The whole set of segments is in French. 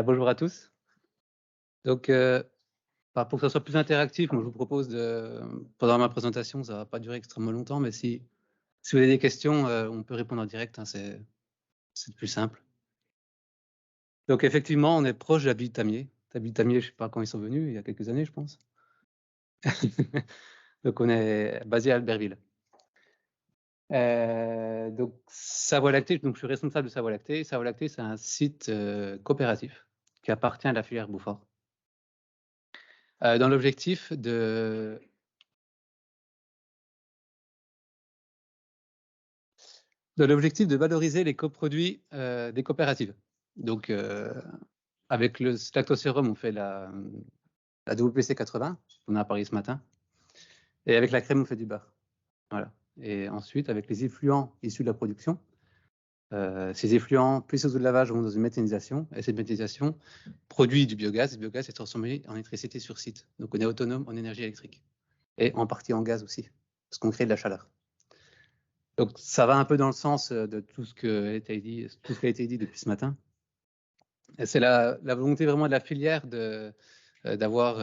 Bonjour à tous. Donc, pour que ça soit plus interactif, moi, je vous propose pendant ma présentation, ça va pas durer extrêmement longtemps, mais si vous avez des questions, on peut répondre en direct, hein, c'est plus simple. Donc effectivement, on est proche d'Abitamier. Abitamier, je sais pas quand ils sont venus, il y a quelques années, je pense. Donc on est basé à Albertville. Donc Savoie Lactée, donc je suis responsable de Savoie Lactée. Savoie Lactée, c'est un site coopératif qui appartient à la filière Beaufort. Dans l'objectif de valoriser les coproduits des coopératives. Donc, avec le lactosérum, on fait la WPC 80, on a parlé ce matin, et avec la crème, on fait du beurre. Voilà. Et ensuite, avec les effluents issus de la production, ces effluents, plus les eaux de lavage, vont dans une méthanisation, et cette méthanisation produit du biogaz. Le biogaz est transformé en électricité sur site. Donc, on est autonome en énergie électrique, et en partie en gaz aussi, parce qu'on crée de la chaleur. Donc, ça va un peu dans le sens de tout ce qui a été dit depuis ce matin. C'est la volonté vraiment de la filière d'avoir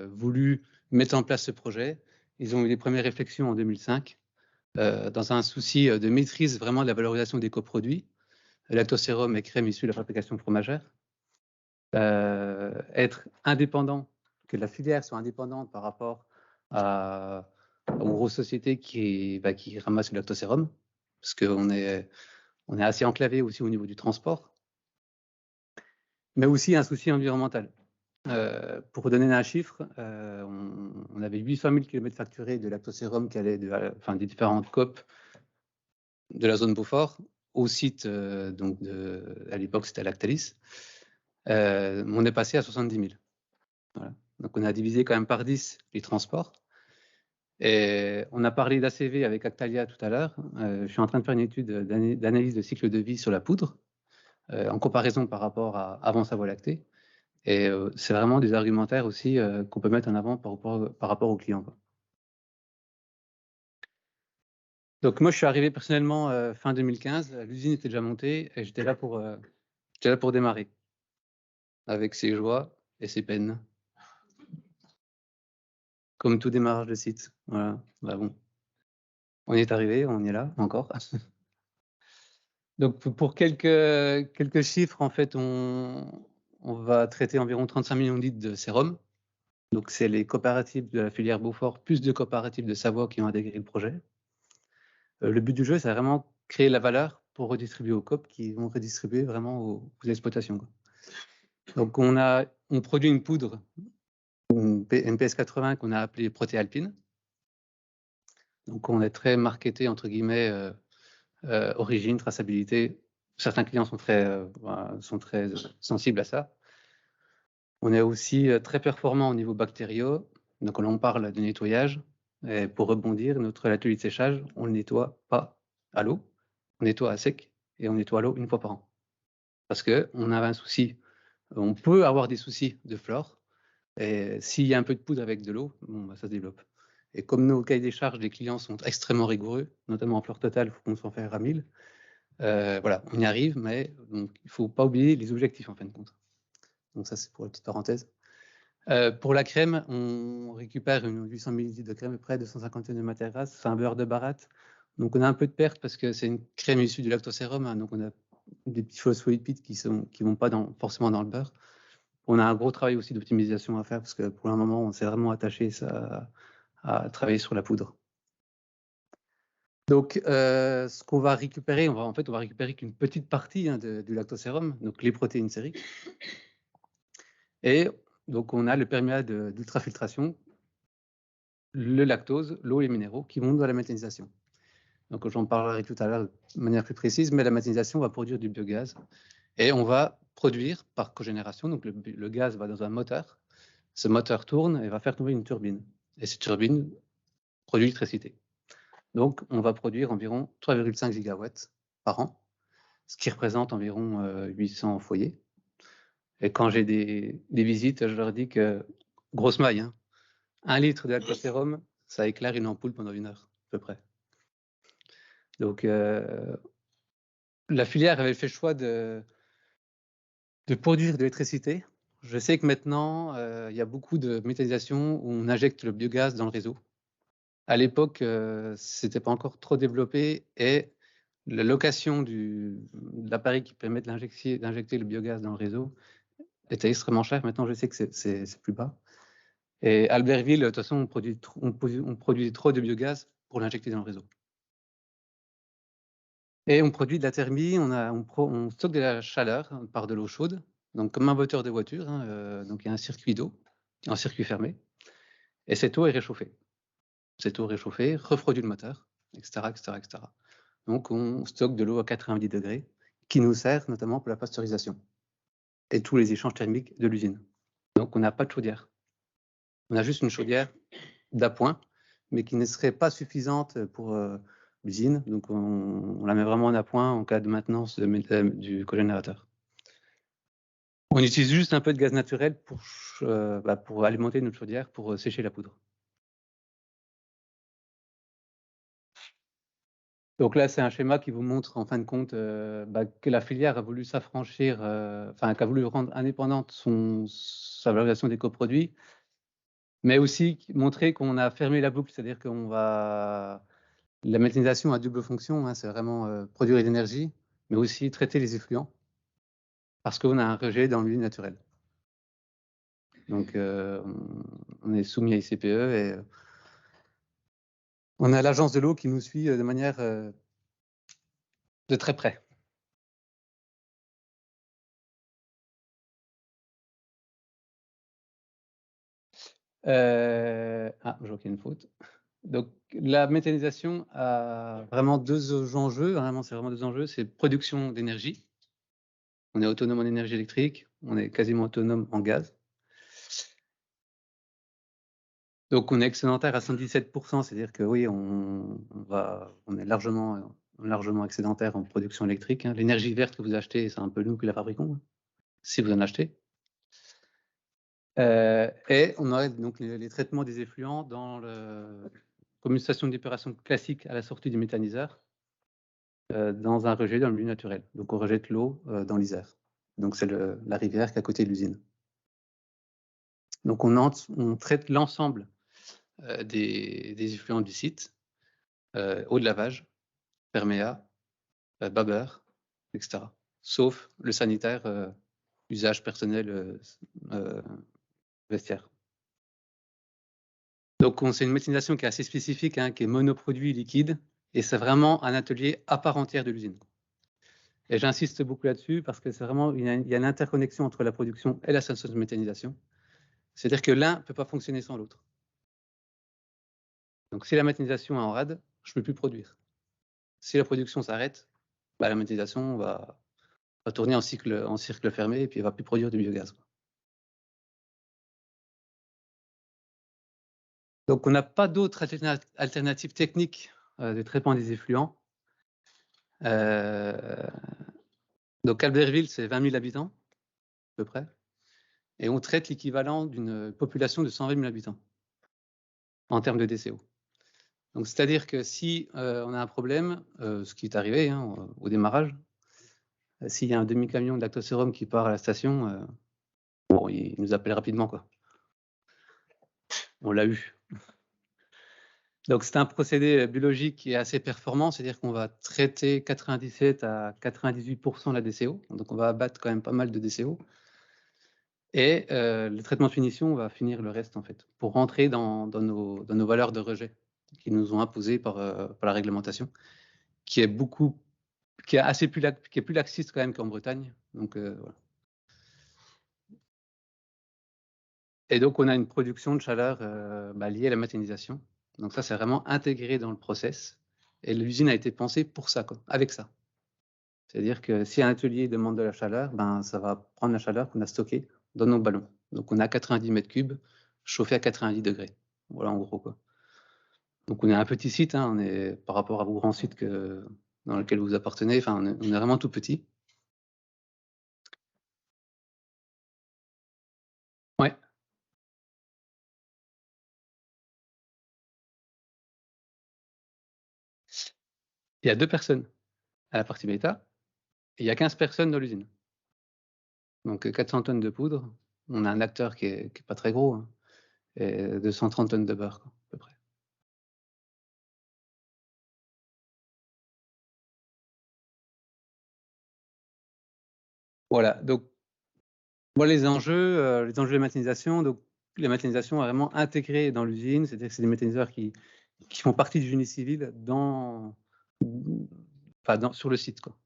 voulu mettre en place ce projet. Ils ont eu les premières réflexions en 2005 dans un souci de maîtrise vraiment de la valorisation des coproduits, lactosérum et crème issues de la fabrication fromagère. Être indépendant, que la filière soit indépendante par rapport aux grosses sociétés qui ramassent le lactosérum, parce qu'on est assez enclavé aussi au niveau du transport, mais aussi un souci environnemental. Pour vous donner un chiffre, on avait 800 000 km facturés de lactosérum qui allait des différentes COP de la zone Beaufort au site, à l'époque c'était Lactalis. On est passé à 70 000. Voilà. Donc on a divisé quand même par 10 les transports. Et on a parlé d'ACV avec Actalia tout à l'heure. Je suis en train de faire une étude d'analyse de cycle de vie sur la poudre, en comparaison par rapport à avant Savoie Lactée. Et c'est vraiment des argumentaires aussi qu'on peut mettre en avant par rapport aux clients, quoi. Donc moi, je suis arrivé personnellement fin 2015. L'usine était déjà montée et j'étais là pour démarrer, avec ses joies et ses peines, comme tout démarrage de site. Voilà. Bah bon, on y est arrivé, on y est là encore. Donc pour quelques chiffres, en fait, on va traiter environ 35 millions de litres de sérum. Donc c'est les coopératives de la filière Beaufort plus de coopératives de Savoie qui ont intégré le projet. Le but du jeu, c'est vraiment créer la valeur pour redistribuer aux COP qui vont redistribuer vraiment aux exploitations, quoi. Donc on produit une poudre, une PS 80 qu'on a appelée Protéalpine. Donc on est très marketé entre guillemets origine, traçabilité. Certains clients sont très sensibles à ça. On est aussi très performant au niveau bactériaux. Donc là on parle de nettoyage. Et pour rebondir, notre atelier de séchage, on ne nettoie pas à l'eau, on nettoie à sec et on nettoie à l'eau une fois par an. Parce qu'on avait un souci, on peut avoir des soucis de flore, et s'il y a un peu de poudre avec de l'eau, bon, bah, ça se développe. Et comme nos cahiers des charges des clients sont extrêmement rigoureux, notamment en flore totale, il faut qu'on s'en fasse à 1000. Voilà, on y arrive, mais donc, il ne faut pas oublier les objectifs en fin de compte. Donc ça, c'est pour la petite parenthèse. Pour la crème, on récupère une 800 ml de crème, près de 250 de matière grasse. C'est un beurre de baratte. Donc on a un peu de perte parce que c'est une crème issue du lactosérum, hein, donc on a des petits phospholipides qui vont pas forcément dans le beurre. On a un gros travail aussi d'optimisation à faire parce que pour le moment, on s'est vraiment attaché à travailler sur la poudre. Donc, ce qu'on va récupérer, on va récupérer qu'une petite partie du lactosérum, donc les protéines sériques. Et donc, on a le perméable d'ultrafiltration, le lactose, l'eau et les minéraux qui vont dans la méthanisation. Donc, j'en parlerai tout à l'heure de manière plus précise, mais la méthanisation va produire du biogaz et on va produire par cogénération. Donc, le gaz va dans un moteur. Ce moteur tourne et va faire tourner une turbine. Et cette turbine produit l'électricité. Donc, on va produire environ 3,5 gigawatts par an, ce qui représente environ 800 foyers. Et quand j'ai des visites, je leur dis que, grosse maille, hein, 1 litre de lactosérum, ça éclaire une ampoule pendant 1 heure, à peu près. Donc, la filière avait fait le choix De produire de l'électricité. Je sais que maintenant, il y a beaucoup de méthanisation où on injecte le biogaz dans le réseau. À l'époque, c'était pas encore trop développé et la location de l'appareil qui permet d'injecter le biogaz dans le réseau était extrêmement cher. Maintenant, je sais que c'est plus bas. Et Albertville, de toute façon, on produit trop de biogaz pour l'injecter dans le réseau. Et on produit de la thermie, on stocke de la chaleur par de l'eau chaude, donc comme un moteur de voiture, hein, donc il y a un circuit d'eau, un circuit fermé, et cette eau est réchauffée. Cette eau réchauffée refroidit le moteur, etc., etc., etc. Donc on stocke de l'eau à 90 degrés, qui nous sert notamment pour la pasteurisation et tous les échanges thermiques de l'usine. Donc on n'a pas de chaudière. On a juste une chaudière d'appoint, mais qui ne serait pas suffisante pour l'usine. Donc on la met vraiment en appoint en cas de maintenance du cogénérateur. On utilise juste un peu de gaz naturel pour alimenter notre chaudière, pour sécher la poudre. Donc là, c'est un schéma qui vous montre en fin de compte que la filière a voulu s'affranchir, qu'a voulu rendre indépendante sa valorisation des coproduits, mais aussi montrer qu'on a fermé la boucle, c'est-à-dire la méthanisation a double fonction, hein, c'est vraiment produire de l'énergie, mais aussi traiter les effluents, parce qu'on a un rejet dans le milieu naturel. Donc on est soumis à ICPE et on a l'agence de l'eau qui nous suit de manière de très près. Je vois qu'il y a une faute. Donc la méthanisation a vraiment deux enjeux, vraiment c'est vraiment deux enjeux, c'est production d'énergie. On est autonome en énergie électrique, on est quasiment autonome en gaz. Donc on est excédentaire à 117%, c'est-à-dire que oui, on est largement excédentaire en production électrique, hein. L'énergie verte que vous achetez, c'est un peu nous qui la fabriquons, hein, si vous en achetez. Et on aurait donc les traitements des effluents comme une station d'épuration classique à la sortie du méthaniseur, dans un rejet dans le milieu naturel. Donc on rejette l'eau dans l'Isère. Donc c'est la rivière qui est à côté de l'usine. Donc on traite l'ensemble des effluents du site, eau de lavage, perméa, babeur, etc. Sauf le sanitaire, usage personnel, vestiaire. Donc c'est une méthanisation qui est assez spécifique, hein, qui est monoproduit liquide, et c'est vraiment un atelier à part entière de l'usine. Et j'insiste beaucoup là-dessus parce que c'est vraiment, il y a une interconnexion entre la production et la station de méthanisation. C'est-à-dire que l'un ne peut pas fonctionner sans l'autre. Donc si la méthanisation est en rade, je ne peux plus produire. Si la production s'arrête, la méthanisation va tourner en cercle fermé et puis elle ne va plus produire du biogaz. Donc on n'a pas d'autres alternatives techniques de traitement des effluents. Donc Albertville, c'est 20 000 habitants, à peu près. Et on traite l'équivalent d'une population de 120 000 habitants en termes de DCO. Donc c'est-à-dire que si on a un problème, ce qui est arrivé, hein, au démarrage, s'il y a un demi-camion de lactosérum qui part à la station, il nous appelle rapidement, quoi. On l'a eu. Donc c'est un procédé biologique qui est assez performant, c'est-à-dire qu'on va traiter 97 à 98% de la DCO, donc on va abattre quand même pas mal de DCO. Et le traitement de finition va finir le reste, en fait, pour rentrer dans nos valeurs de rejet qui nous ont imposées par la réglementation, qui est plus laxiste quand même qu'en Bretagne. Donc voilà. Et donc on a une production de chaleur liée à la méthanisation. Donc ça, c'est vraiment intégré dans le process. Et l'usine a été pensée pour ça, quoi, avec ça. C'est-à-dire que si un atelier demande de la chaleur, ça va prendre la chaleur qu'on a stockée dans nos ballons. Donc on a 90 mètres cubes chauffés à 90 degrés. Voilà en gros, quoi. Donc on est un petit site, hein, on est par rapport à vos grands sites dans lesquels vous appartenez, on est vraiment tout petit. Ouais. Il y a 2 personnes à la partie bêta et il y a 15 personnes dans l'usine. Donc 400 tonnes de poudre. On a un acteur qui est pas très gros, hein, et 230 tonnes de beurre, quoi, à peu près. Voilà, donc voilà les enjeux de méthanisation. Donc la méthanisation est vraiment intégrée dans l'usine, c'est-à-dire que c'est des méthaniseurs qui font partie du génie civil sur le site, quoi.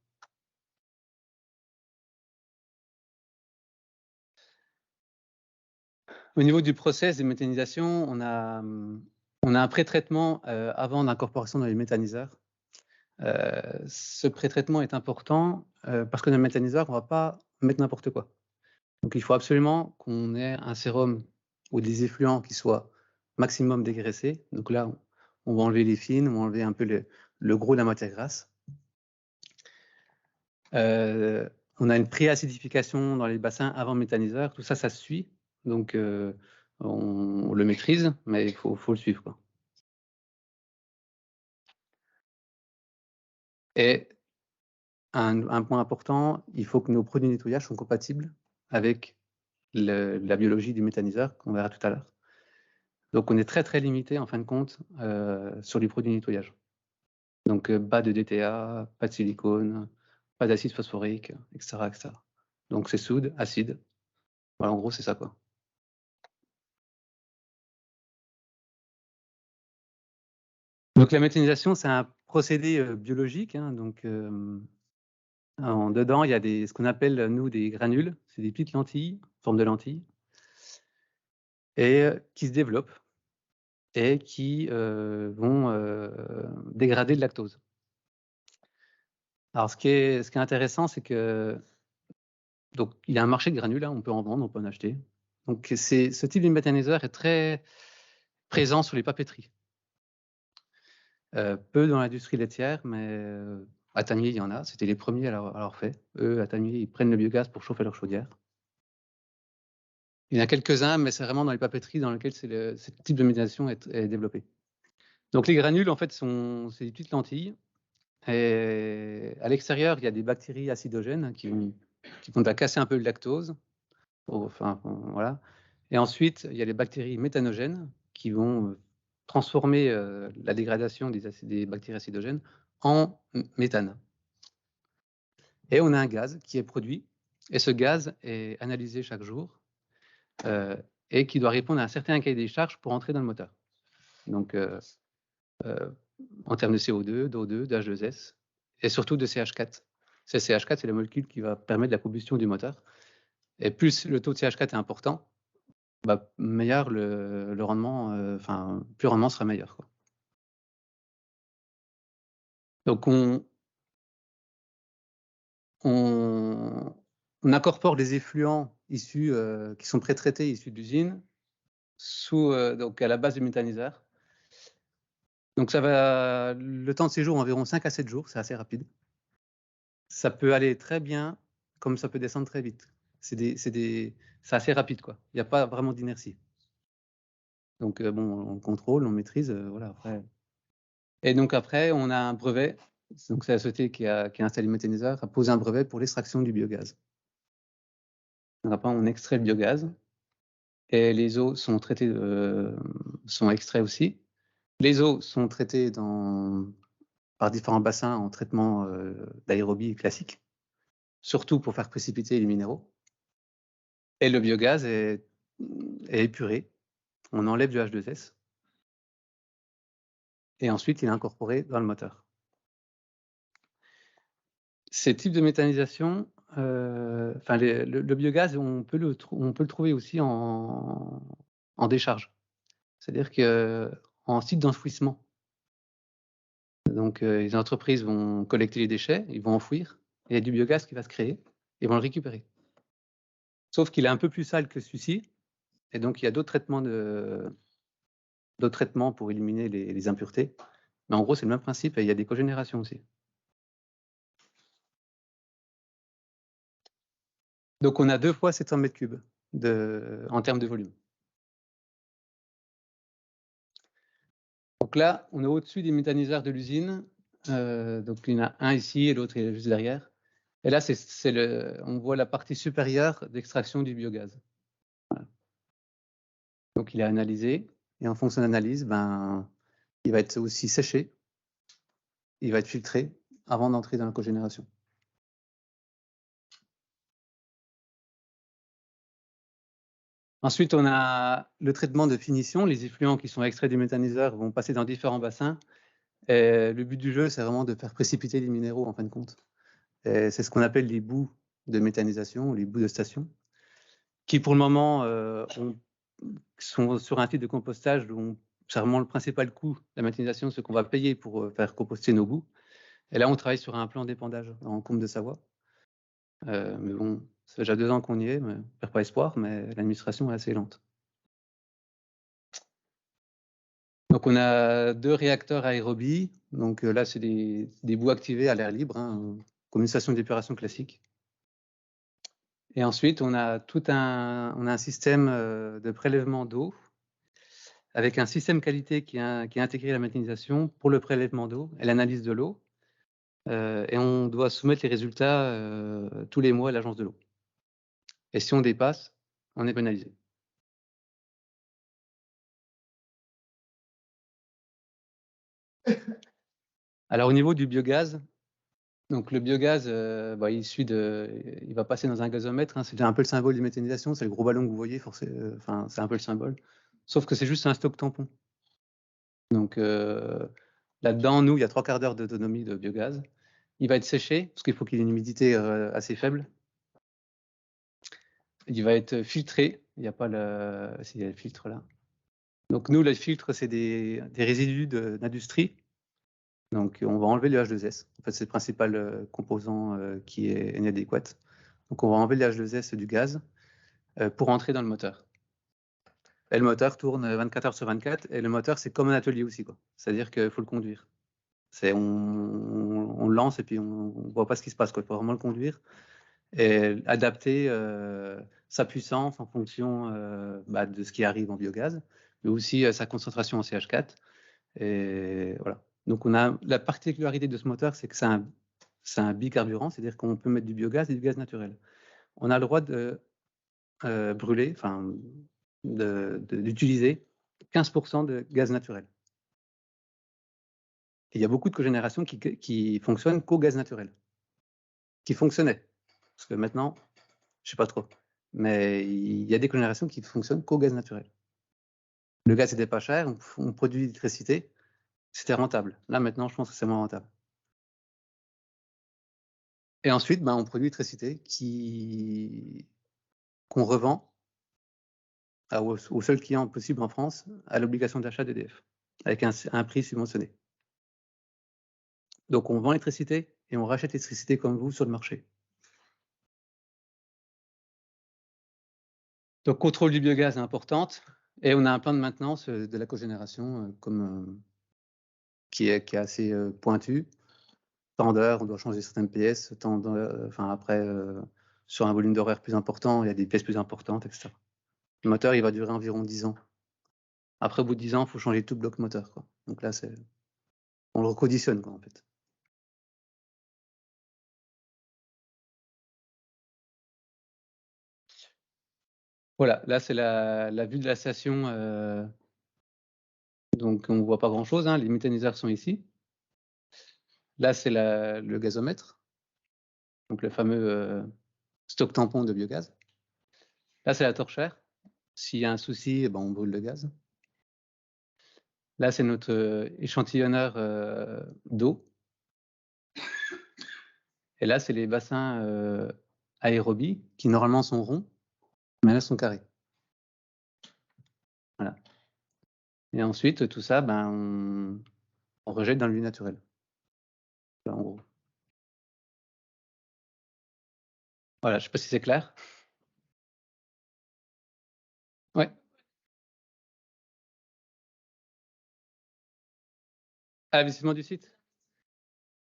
Au niveau du process de méthanisation, on a un pré-traitement avant d'incorporation dans les méthaniseurs. Ce pré-traitement est important parce que dans le méthaniseur, on ne va pas mettre n'importe quoi. Donc il faut absolument qu'on ait un sérum ou des effluents qui soient maximum dégraissés. Donc là, on va enlever les fines, on va enlever un peu le gros de la matière grasse. On a une pré-acidification dans les bassins avant le méthaniseur. Tout ça, ça se suit. Donc on le maîtrise, mais il faut le suivre, quoi. Et un point important, il faut que nos produits de nettoyage soient compatibles avec la biologie du méthaniseur, qu'on verra tout à l'heure. Donc on est très très limité en fin de compte sur les produits de nettoyage. Donc pas de DTA, pas de silicone, pas d'acide phosphorique, etc., etc. Donc c'est soude, acide. Voilà, en gros c'est ça, quoi. Donc la méthanisation, c'est un procédé biologique, hein, donc dedans il y a ce qu'on appelle nous des granules, c'est des petites lentilles, forme de lentilles, et qui se développent et qui vont dégrader le lactose. Alors ce qui est intéressant, c'est que donc il y a un marché de granules, hein, on peut en vendre, on peut en acheter. Donc ce type de méthaniseur est très présent sur les papeteries. Peu dans l'industrie laitière, mais à Tanier, il y en a. C'était les premiers à l'avoir fait. Eux, à Tanier, ils prennent le biogaz pour chauffer leur chaudière. Il y en a quelques-uns, mais c'est vraiment dans les papeteries dans lesquelles ce type de méthanisation est développé. Donc les granules, en fait, c'est des petites lentilles. Et à l'extérieur, il y a des bactéries acidogènes qui vont casser un peu le lactose. Enfin, voilà. Et ensuite, il y a les bactéries méthanogènes qui vont transformer la dégradation des bactéries acidogènes en méthane. Et on a un gaz qui est produit, et ce gaz est analysé chaque jour et qui doit répondre à un certain cahier des charges pour entrer dans le moteur. Donc, en termes de CO2, d'O2, d'H2S et surtout de CH4. Ce CH4, c'est la molécule qui va permettre la combustion du moteur. Et plus le taux de CH4 est important, meilleur le rendement, plus le rendement sera meilleur, quoi. Donc on incorpore des effluents issus qui sont pré-traités, issus d'usines, donc à la base du méthaniseur. Donc le temps de séjour environ 5 à 7 jours, c'est assez rapide. Ça peut aller très bien, comme ça peut descendre très vite. C'est assez rapide, quoi. Il n'y a pas vraiment d'inertie. Donc on contrôle, on maîtrise, voilà, après. Et donc après, on a un brevet. Donc c'est la société qui a installé le méthaniseur, a posé un brevet pour l'extraction du biogaz. Donc après, on extrait le biogaz et les eaux sont traitées, sont extraits aussi. Les eaux sont traitées par différents bassins en traitement d'aérobie classique, surtout pour faire précipiter les minéraux. Et le biogaz est épuré. On enlève du H2S et ensuite il est incorporé dans le moteur. Ces types de méthanisation, le biogaz, on peut le trouver aussi en décharge. C'est-à-dire qu'en site d'enfouissement. Donc les entreprises vont collecter les déchets, ils vont enfouir, et il y a du biogaz qui va se créer, et ils vont le récupérer. Sauf qu'il est un peu plus sale que celui-ci, et donc il y a d'autres traitements pour éliminer les impuretés. Mais en gros, c'est le même principe, et il y a des cogénérations aussi. Donc on a 2 fois 700 mètres cubes en termes de volume. Donc là, on est au-dessus des méthaniseurs de l'usine. Donc il y en a un ici et l'autre est juste derrière. Et là, on voit la partie supérieure d'extraction du biogaz. Voilà. Donc, il est analysé, et en fonction de l'analyse, il va être aussi séché, il va être filtré avant d'entrer dans la cogénération. Ensuite, on a le traitement de finition. Les effluents qui sont extraits du méthaniseur vont passer dans différents bassins. Et le but du jeu, c'est vraiment de faire précipiter les minéraux, en fin de compte. C'est ce qu'on appelle les boues de méthanisation, ou les boues de station, qui pour le moment sont sur un type de compostage dont c'est vraiment le principal coût de la méthanisation, ce qu'on va payer pour faire composter nos boues. Et là, on travaille sur un plan d'épandage en Combe de Savoie. Mais bon, ça fait déjà 2 ans qu'on y est, mais on ne perd pas espoir, mais l'administration est assez lente. Donc, on a 2 réacteurs aérobie. Donc là, c'est des boues activées à l'air libre, comme une station d'épuration classique. Et ensuite, on a un système de prélèvement d'eau avec un système qualité qui est intégré à la méthanisation pour le prélèvement d'eau et l'analyse de l'eau. Et on doit soumettre les résultats tous les mois à l'agence de l'eau. Et si on dépasse, on est pénalisé. Alors au niveau du biogaz, donc le biogaz, il va passer dans un gazomètre. C'est un peu le symbole de méthanisation, c'est le gros ballon que vous voyez, c'est un peu le symbole. Sauf que c'est juste un stock tampon. Donc là-dedans, nous, il y a 3/4 d'heure d'autonomie de biogaz. Il va être séché, parce qu'il faut qu'il y ait une humidité assez faible. Il va être filtré. Il n'y a pas s'il y a le filtre là. Donc nous, le filtre, c'est des résidus d'industrie. Donc on va enlever le H2S. En fait, c'est le principal composant qui est inadéquat. Donc on va enlever le H2S du gaz pour entrer dans le moteur. Et le moteur tourne 24 heures sur 24. Et le moteur, c'est comme un atelier aussi, quoi. C'est-à-dire qu'il faut le conduire. On le lance et puis on ne voit pas ce qui se passe, quoi. Il faut vraiment le conduire et adapter sa puissance en fonction de ce qui arrive en biogaz, mais aussi sa concentration en CH4. Et voilà. Donc on a la particularité de ce moteur, c'est que c'est un bicarburant, c'est-à-dire qu'on peut mettre du biogaz et du gaz naturel. On a le droit de brûler, d'utiliser 15% de gaz naturel. Et il y a beaucoup de cogénérations qui fonctionnent qu'au gaz naturel, qui fonctionnaient. Parce que maintenant, je ne sais pas trop. Mais il y a des cogénérations qui fonctionnent qu'au gaz naturel. Le gaz n'était pas cher, on produit de l'électricité, c'était rentable. Là, maintenant, je pense que c'est moins rentable. Et ensuite, on produit l'électricité qu'on revend au seul client possible en France à l'obligation d'achat d'EDF, avec un prix subventionné. Donc, on vend l'électricité et on rachète l'électricité comme vous sur le marché. Donc, contrôle du biogaz est importante. Et on a un plan de maintenance de la cogénération qui est assez pointu. Tant d'heures, on doit changer certaines pièces, après, sur un volume d'horaire plus important, il y a des pièces plus importantes, etc. Le moteur, il va durer environ 10 ans. Après, au bout de 10 ans, il faut changer tout le bloc moteur, quoi. Donc là, on le reconditionne, quoi, en fait. Voilà, là, c'est la vue de la station. Donc, on ne voit pas grand-chose, les méthaniseurs sont ici. Là, c'est le gazomètre, donc le fameux stock tampon de biogaz. Là, c'est la torchère. S'il y a un souci, on brûle le gaz. Là, c'est notre échantillonneur d'eau. Et là, c'est les bassins aérobie qui, normalement, sont ronds, mais là, sont carrés. Voilà. Et ensuite, tout ça, on rejette dans le milieu naturel. Là, en gros. Voilà, je ne sais pas si c'est clair. Ouais. À l'investissement du site.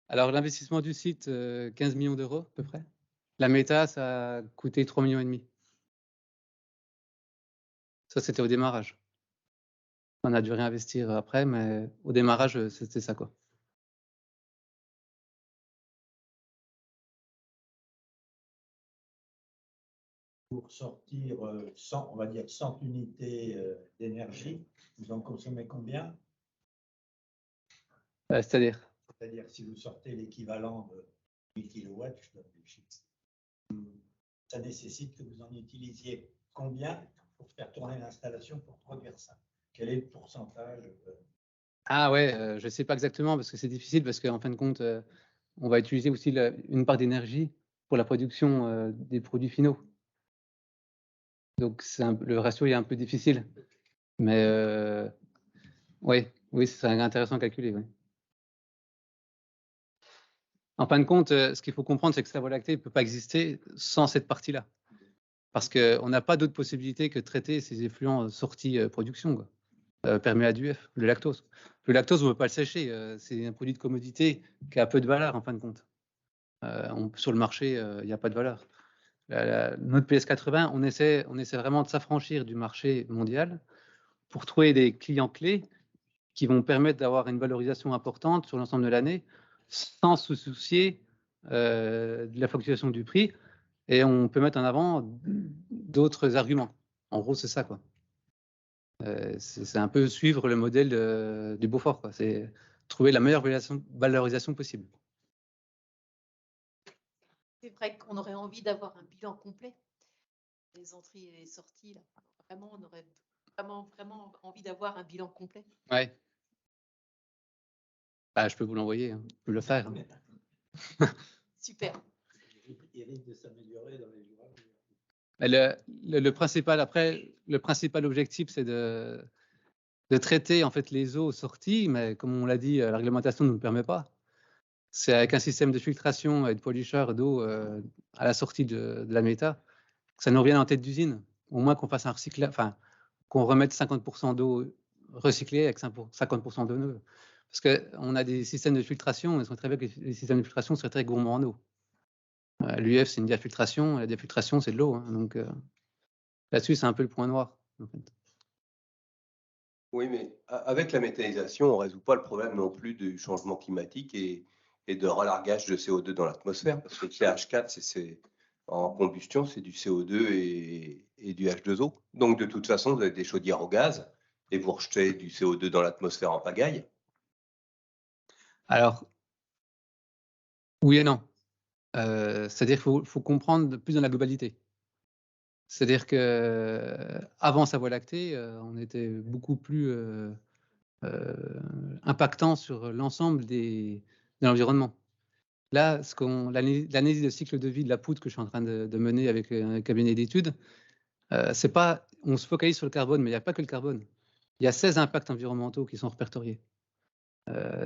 Alors, l'investissement du site, 15 millions d'euros à peu près. La méta, ça a coûté 3,5 millions. Ça, c'était au démarrage. On a dû réinvestir après, mais au démarrage, c'était ça, quoi. sortir 100, on va dire 100 unités d'énergie, vous en consommez combien? C'est-à-dire? C'est-à-dire si vous sortez l'équivalent de 8 kW, je donne des chiffres, ça nécessite que vous en utilisiez combien pour faire tourner l'installation pour produire ça? Quel est le pourcentage? Ah ouais, je ne sais pas exactement parce que c'est difficile parce qu'en fin de compte, on va utiliser aussi une part d'énergie pour la production des produits finaux. Donc le ratio est un peu difficile. Mais oui, ce serait intéressant à calculer. Ouais. En fin de compte, ce qu'il faut comprendre, c'est que cette voie lactée ne peut pas exister sans cette partie-là. Parce qu'on n'a pas d'autre possibilité que de traiter ces effluents sortis production, quoi. Permis à l'UF, le lactose. Le lactose, on ne peut pas le sécher. C'est un produit de commodité qui a peu de valeur, en fin de compte. Sur le marché, il n'y a pas de valeur. Notre PS80, on essaie vraiment de s'affranchir du marché mondial pour trouver des clients clés qui vont permettre d'avoir une valorisation importante sur l'ensemble de l'année sans se soucier de la fluctuation du prix. Et on peut mettre en avant d'autres arguments. En gros, c'est ça, quoi. C'est un peu suivre le modèle du Beaufort, quoi. C'est trouver la meilleure valorisation possible. C'est vrai qu'on aurait envie d'avoir un bilan complet. Les entrées et les sorties, là. Vraiment, on aurait vraiment envie d'avoir un bilan complet. Ouais. Bah, je peux vous l'envoyer, hein. Je peux le faire. Hein. Super. Il risque de s'améliorer dans les jours à venir. Le principal objectif, c'est de traiter en fait les eaux sorties, mais comme on l'a dit, la réglementation ne nous le permet pas. C'est avec un système de filtration et de pollucheur d'eau à la sortie de la méta que ça nous revienne en tête d'usine. Au moins qu'on fasse un recyclage, enfin qu'on remette 50% d'eau recyclée avec 50% d'eau neuve. Parce qu'on a des systèmes de filtration, on sait très bien que les systèmes de filtration seraient très gourmands en eau. L'UF, c'est une diafiltration, la diafiltration, c'est de l'eau. Hein, donc là-dessus, c'est un peu le point noir. En fait. Oui, mais avec la méthanisation, on ne résout pas le problème non plus du changement climatique et de relargage de CO2 dans l'atmosphère, parce que le CH4, en combustion, c'est du CO2 et du H2O. Donc, de toute façon, vous avez des chaudières au gaz et vous rejetez du CO2 dans l'atmosphère en pagaille. Alors, oui et non. C'est-à-dire qu'il faut comprendre plus dans la globalité. C'est-à-dire qu'avant sa voie lactée, on était beaucoup plus impactant sur l'ensemble de l'environnement. Là, l'analyse de cycle de vie de la poudre que je suis en train de mener avec un cabinet d'études, c'est pas, on se focalise sur le carbone, mais il n'y a pas que le carbone. Il y a 16 impacts environnementaux qui sont répertoriés.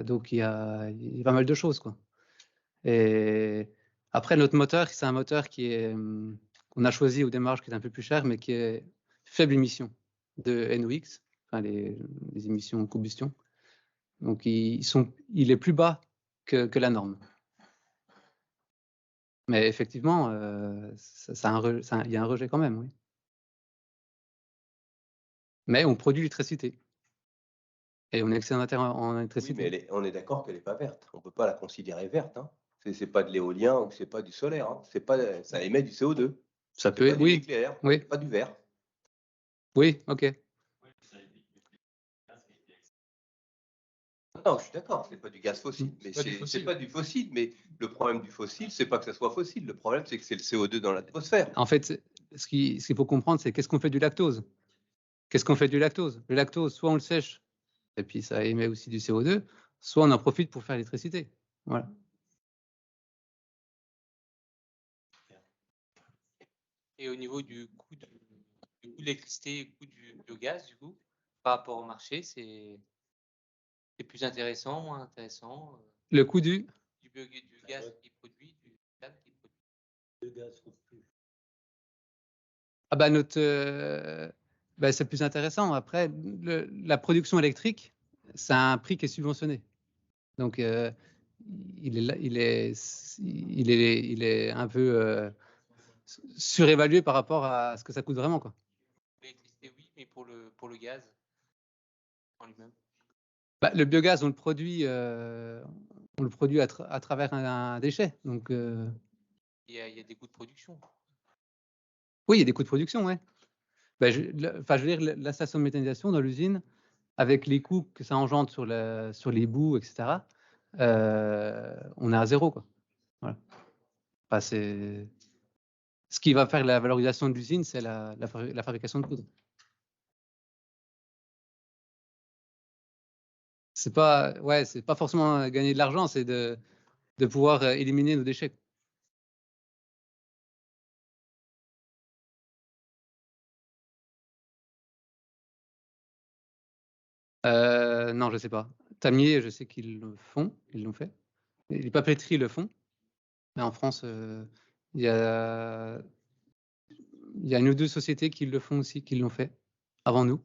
Donc, il y a pas mal de choses, quoi. Et après, notre moteur, c'est un moteur qu'on a choisi au démarrage, qui est un peu plus cher, mais qui est faible émission de NOx, enfin les émissions de combustion. Donc, il est plus bas que la norme. Mais effectivement, il y a un rejet quand même, oui. Mais on produit l'électricité. Et on est excédentaire en électricité. Oui, mais on est d'accord qu'elle n'est pas verte. On ne peut pas la considérer verte. Hein. Ce n'est pas de l'éolien ou ce n'est pas du solaire. Hein. Ça émet du CO2. Ça peut être, oui. Du nucléaire, oui. Pas du vert. Oui, ok. Non, je suis d'accord, ce n'est pas du gaz fossile. Mais c'est pas du fossile. Mais le problème du fossile, c'est pas que ça soit fossile. Le problème, c'est que c'est le CO2 dans l'atmosphère. En fait, ce qu'il faut comprendre, c'est qu'est-ce qu'on fait du lactose. Qu'est-ce qu'on fait du lactose? Le lactose, soit on le sèche, et puis ça émet aussi du CO2, soit on en profite pour faire l'électricité. Voilà. Et au niveau du coût de l'électricité et du coût du biogaz, du coup, par rapport au marché, c'est plus intéressant, moins intéressant? Le coût du gaz qui est produit, du méthane qui est produit. Le gaz coûte plus. Ah bah c'est plus intéressant. Après, la production électrique, c'est un prix qui est subventionné. Donc, il est un peu surévalué par rapport à ce que ça coûte vraiment, quoi. L'électricité, oui, mais pour le gaz en lui-même. Bah, le biogaz, on le produit à travers un déchet. Donc, il y a des coûts de production. Oui, il y a des coûts de production, ouais. Ben, je veux dire, la station de méthanisation dans l'usine, avec les coûts que ça engendre sur les boues, etc., on est à 0, quoi. Voilà. Enfin, ce qui va faire la valorisation de l'usine, c'est la fabrication de poudre. C'est pas forcément gagner de l'argent, c'est de pouvoir éliminer nos déchets. Non, je sais pas. Tamier, je sais qu'ils le font, ils l'ont fait. Et les papeteries le font. Mais en France, il y a 1 ou 2 sociétés qui le font aussi, qui l'ont fait avant nous.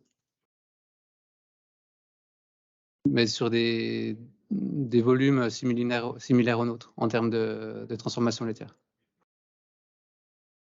Mais sur des volumes similaires aux nôtres en termes de transformation laitière.